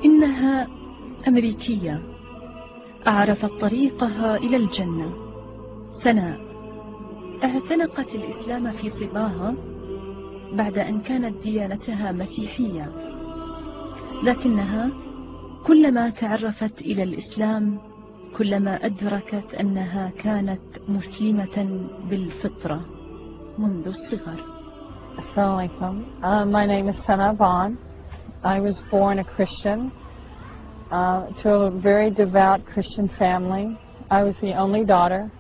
إنها أمريكية أعرفت طريقها إلى الجنة. سناء اعتنقت الإسلام في صباها بعد أن كانت ديانتها مسيحية، لكنها كلما تعرفت إلى الإسلام كلما أدركت أنها كانت مسلمة بالفطرة منذ الصغر. Assalamu alaikum. My name is Sana'a. I was born a Christian to a very devout Christian family. I was the only daughter,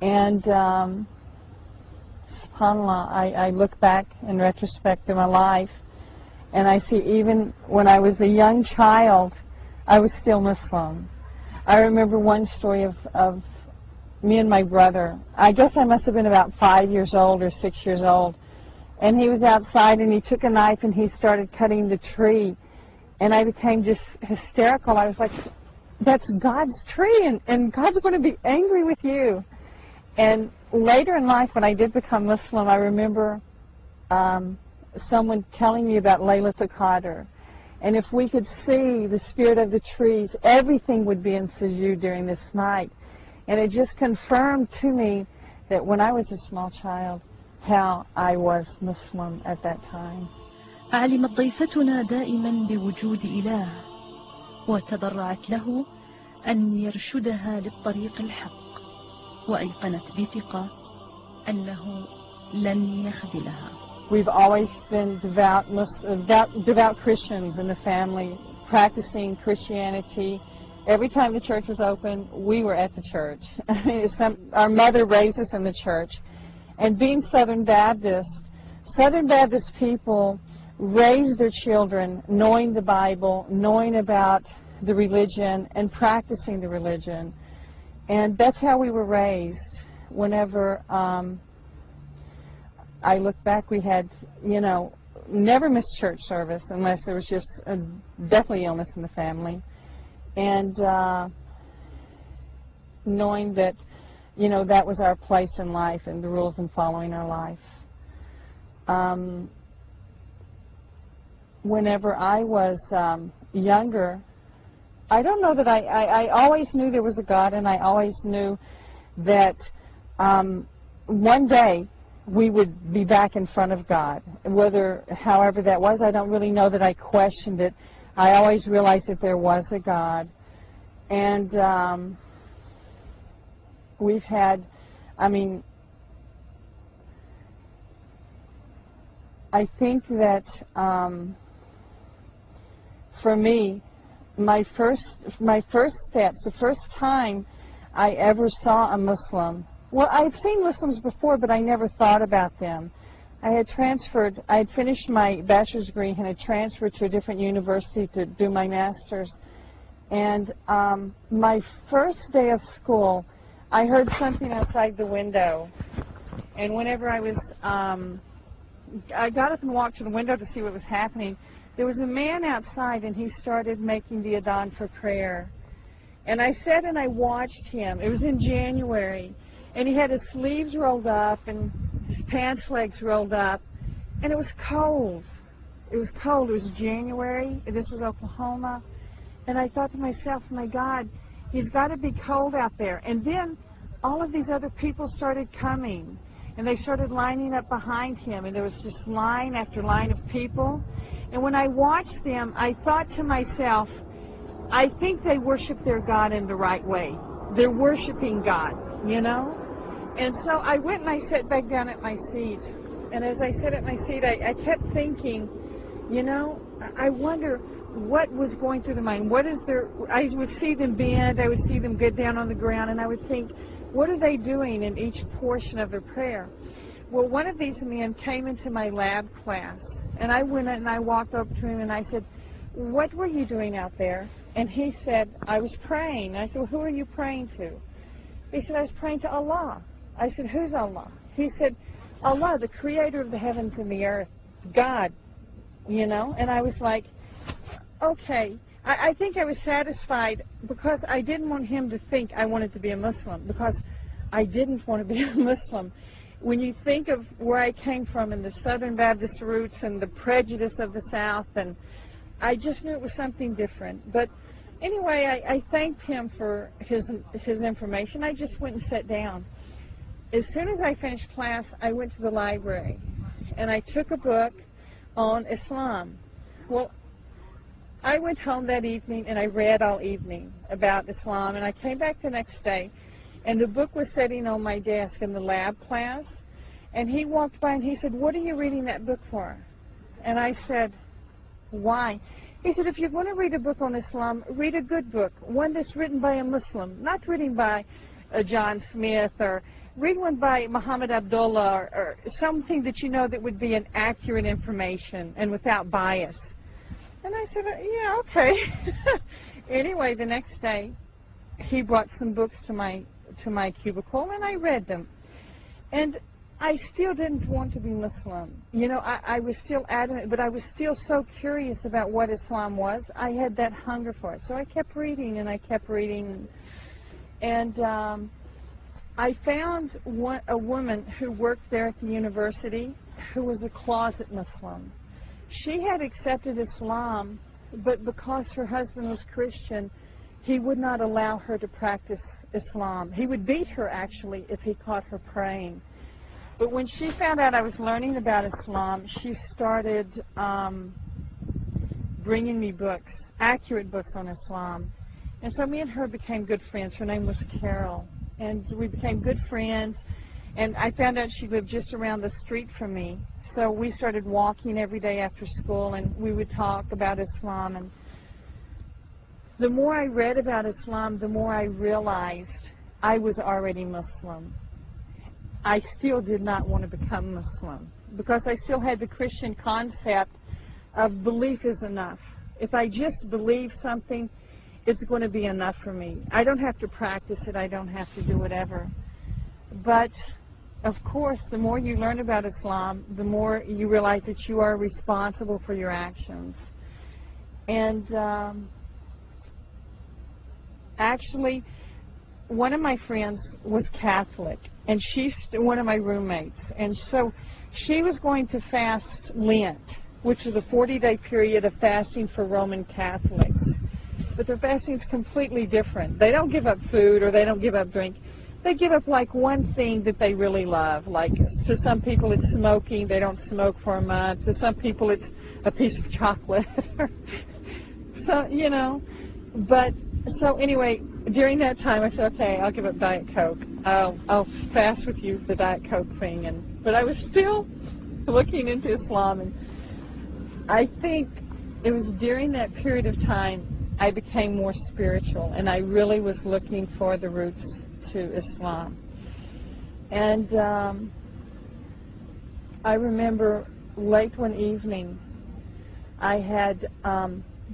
and subhanAllah, I look back in retrospect to my life, and I see even when I was a young child, I was still Muslim. I remember one story of me and my brother. I guess I must have been about 5 years old or 6 years old. And he was outside and he took a knife and he started cutting the tree. And I became just hysterical. I was like, that's God's tree and God's going to be angry with you. And later in life when I did become Muslim, I remember someone telling me about Laylatul Qadr. And if we could see the spirit of the trees, everything would be in sujood during this night. And it just confirmed to me that when I was a small child, how I was Muslim at that time. علمت ضيفتنا دائما بوجود إله، وتضرعت له أن يرشدها للطريق الحق، وأيقنت بثقة أنه لن يخذلها. We've always been devout Christians in the family, practicing Christianity. Every time the church was open, we were at the church. Our mother raised us in the church. And being Southern Baptist people raise their children knowing the Bible, knowing about the religion, and practicing the religion. And that's how we were raised. Whenever I look back, we had, never missed church service unless there was just deathly illness in the family. And knowing that, that was our place in life and the rules in following our life. Whenever I was younger, I don't know that I always knew there was a God, and I always knew that one day we would be back in front of God. However that was, I don't really know that I questioned it. I always realized that there was a God. And we've had, I think that for me, my first steps, the first time I ever saw a Muslim, well, I'd seen Muslims before, but I never thought about them. I had finished my bachelor's degree and had transferred to a different university to do my master's. And my first day of school, I heard something outside the window. And whenever I got up and walked to the window to see what was happening, there was a man outside, and he started making the adhan for prayer. And I sat and I watched him. It was in January. And he had his sleeves rolled up and his pants legs rolled up. And it was cold. It was cold. It was January. This was Oklahoma. And I thought to myself, my God, he's got to be cold out there. And then all of these other people started coming. And they started lining up behind him. And there was just line after line of people. And when I watched them, I thought to myself, I think they worship their God in the right way. They're worshiping God, And so I went and I sat back down at my seat. And as I sat at my seat, I kept thinking, I wonder what was going through their mind. I would see them bend, I would see them get down on the ground, and I would think, what are they doing in each portion of their prayer? Well, one of these men came into my lab class, and I went and I walked up to him and I said, what were you doing out there? And he said, I was praying. And I said, well, who are you praying to? He said, I was praying to Allah. I said, who's Allah? He said, Allah, the creator of the heavens and the earth, God, And I was like, okay. I think I was satisfied because I didn't want him to think I wanted to be a Muslim, because I didn't want to be a Muslim. When you think of where I came from and the Southern Baptist roots and the prejudice of the South and I just knew it was something different. But anyway, I thanked him for his information. I just went and sat down. As soon as I finished class, I went to the library, and I took a book on Islam. Well, I went home that evening, and I read all evening about Islam, and I came back the next day, and the book was sitting on my desk in the lab class, and he walked by and he said, "What are you reading that book for?" And I said, "Why?" He said, "If you're going to read a book on Islam, read a good book, one that's written by a Muslim, not written by John Smith, or read one by Muhammad Abdullah, or something that you know that would be an accurate information and without bias." And I said, "Yeah, okay." Anyway, the next day, he brought some books to my cubicle, and I read them. And I still didn't want to be Muslim. You know, I was still adamant, but I was still so curious about what Islam was. I had that hunger for it. So I kept reading, and I kept reading. And I found a woman who worked there at the university who was a closet Muslim. She had accepted Islam, but because her husband was Christian, he would not allow her to practice Islam. He would beat her, actually, if he caught her praying. But when she found out I was learning about Islam, she started bringing me books, accurate books on Islam. And so me and her became good friends. Her name was Carol. And we became good friends. And I found out she lived just around the street from me. So we started walking every day after school, and we would talk about Islam. And the more I read about Islam, the more I realized I was already Muslim. I still did not want to become Muslim because I still had the Christian concept of belief is enough. If I just believe something, it's going to be enough for me. I don't have to practice it. I don't have to do whatever. But, of course, the more you learn about Islam, the more you realize that you are responsible for your actions. And actually, one of my friends was Catholic, and she's one of my roommates. And so she was going to fast Lent, which is a 40-day period of fasting for Roman Catholics. But their fasting is completely different. They don't give up food or they don't give up drink. They give up like one thing that they really love. Like to some people it's smoking. They don't smoke for a month. To some people it's a piece of chocolate. So, you know. But, so anyway, during that time I said, okay, I'll give up Diet Coke. I'll fast with you, the Diet Coke thing. But I was still looking into Islam. And I think it was during that period of time I became more spiritual, and I really was looking for the roots to Islam. And I remember late one evening, I had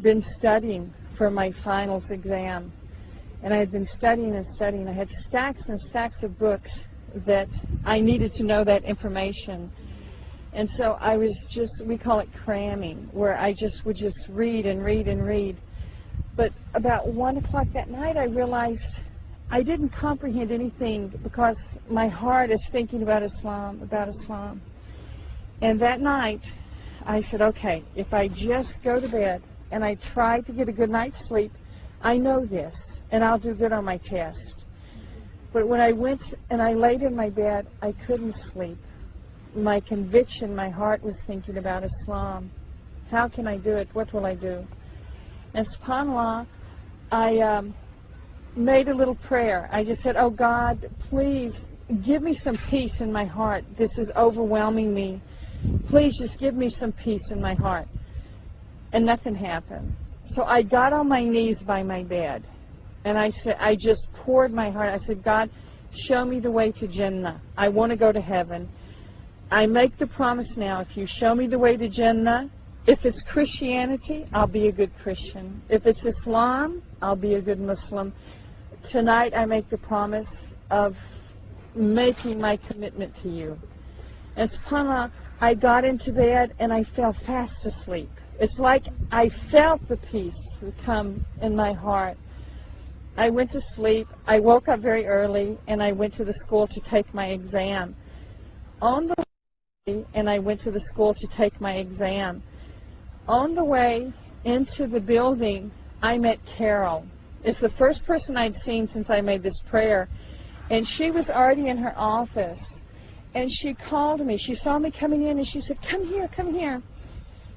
been studying for my finals exam, and I had been studying and studying. I had stacks and stacks of books that I needed to know that information. And so I was just, we call it cramming, where I just would just read and read and read. But about 1 o'clock that night, I realized I didn't comprehend anything because my heart is thinking about Islam, And that night, I said, okay, if I just go to bed and I try to get a good night's sleep, I know this, and I'll do good on my test. But when I went and I laid in my bed, I couldn't sleep. My conviction, my heart was thinking about Islam. How can I do it? What will I do? And subhanAllah, I made a little prayer. I just said, oh God, please give me some peace in my heart. This is overwhelming me. Please just give me some peace in my heart. And nothing happened. So I got on my knees by my bed. And I said, I just poured my heart. I said, God, show me the way to Jannah. I want to go to heaven. I make the promise now, if you show me the way to Jannah, if it's Christianity, I'll be a good Christian. If it's Islam, I'll be a good Muslim. Tonight I make the promise of making my commitment to you. And subhanAllah, I got into bed and I fell fast asleep. It's like I felt the peace come in my heart. I went to sleep. I woke up very early and I went to the school to take my exam. On the way, I went to the school to take my exam. On the way, into the building, I met Carol. It's the first person I'd seen since I made this prayer. And she was already in her office. And she called me. She saw me coming in and she said, "Come here, come here."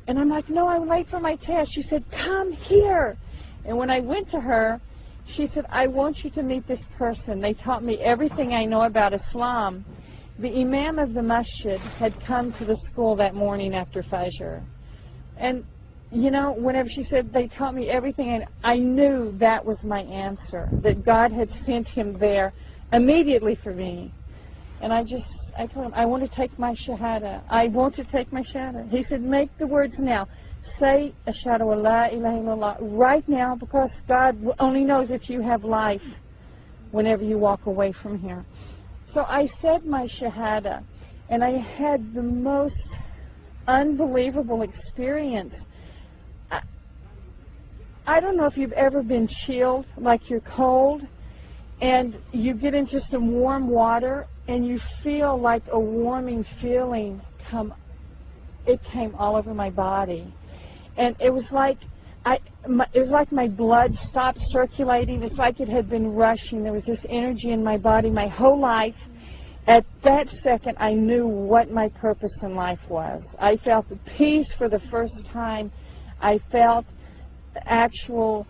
And I'm like, "No, I'm late for my test." She said, "Come here." And when I went to her, she said, "I want you to meet this person. They taught me everything I know about Islam." The imam of the masjid had come to the school that morning after Fajr. And, you know, whenever she said, "They taught me everything," and I knew that was my answer, that God had sent him there immediately for me. And I told him, "I want to take my shahada. I want to take my shahada." He said, "Make the words now. Say, Ashhadu an la ilaha illallah, right now, because God only knows if you have life whenever you walk away from here." So I said my shahada, and I had the most unbelievable experience. I don't know if you've ever been chilled, like you're cold, and you get into some warm water, and you feel like a warming feeling it came all over my body. And it was like my blood stopped circulating. It's like it had been rushing. There was this energy in my body my whole life. At that second, I knew what my purpose in life was. I felt the peace for the first time. I felt actual,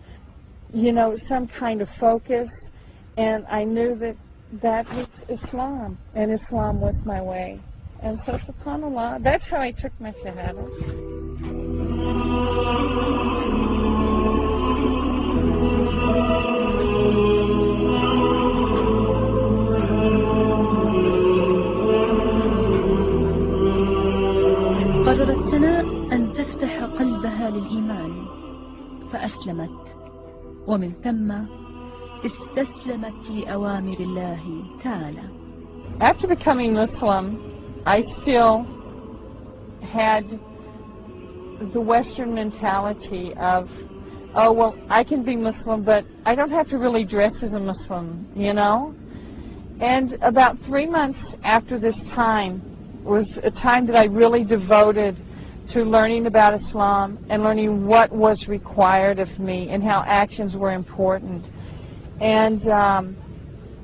you know, some kind of focus. And I knew that was Islam, and Islam was my way. And so, subhanAllah, that's how I took my shahada. قررت سناء أن تفتح قلبها للإيمان فأسلمت، ومن ثم استسلمت لأوامر الله تعالى. After becoming Muslim, I still had the Western mentality of, oh, well, I can be Muslim, but I don't have to really dress as a Muslim, you know? And about 3 months after this time was a time that I really devoted to learning about Islam and learning what was required of me and how actions were important. And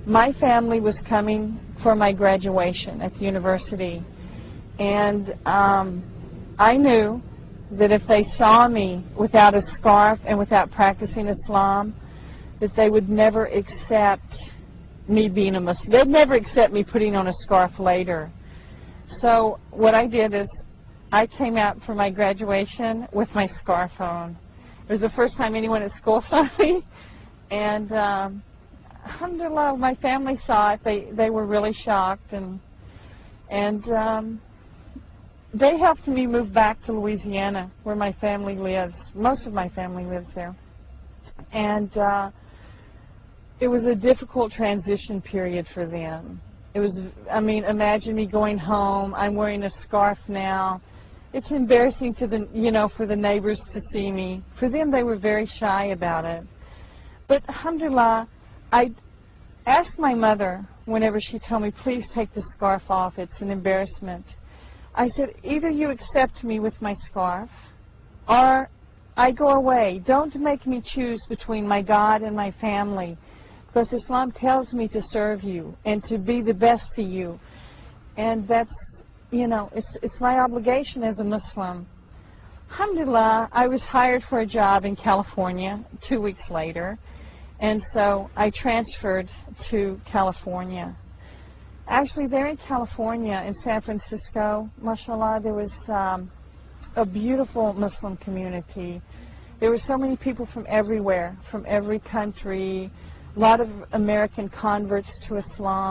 my family was coming for my graduation at the university. And I knew that if they saw me without a scarf and without practicing Islam, that they would never accept me being a Muslim. They'd never accept me putting on a scarf later. So what I did is I came out for my graduation with my scarf on. It was the first time anyone at school saw me. And alhamdulillah, my family saw it. They were really shocked. And they helped me move back to Louisiana, where my family lives. Most of my family lives there. And it was a difficult transition period for them. It was, I mean, imagine me going home. I'm wearing a scarf now. It's embarrassing to the, you know, for the neighbors to see me. For them, they were very shy about it. But alhamdulillah, I asked my mother whenever she told me, "Please take the scarf off, it's an embarrassment." I said, "Either you accept me with my scarf, or I go away. Don't make me choose between my God and my family, because Islam tells me to serve you and to be the best to you. And that's, you know, it's my obligation as a Muslim." Alhamdulillah, I was hired for a job in California 2 weeks later. And so I transferred to California. Actually, there in California, in San Francisco, mashallah, there was a beautiful Muslim community. There were so many people from everywhere, from every country, a lot of American converts to Islam.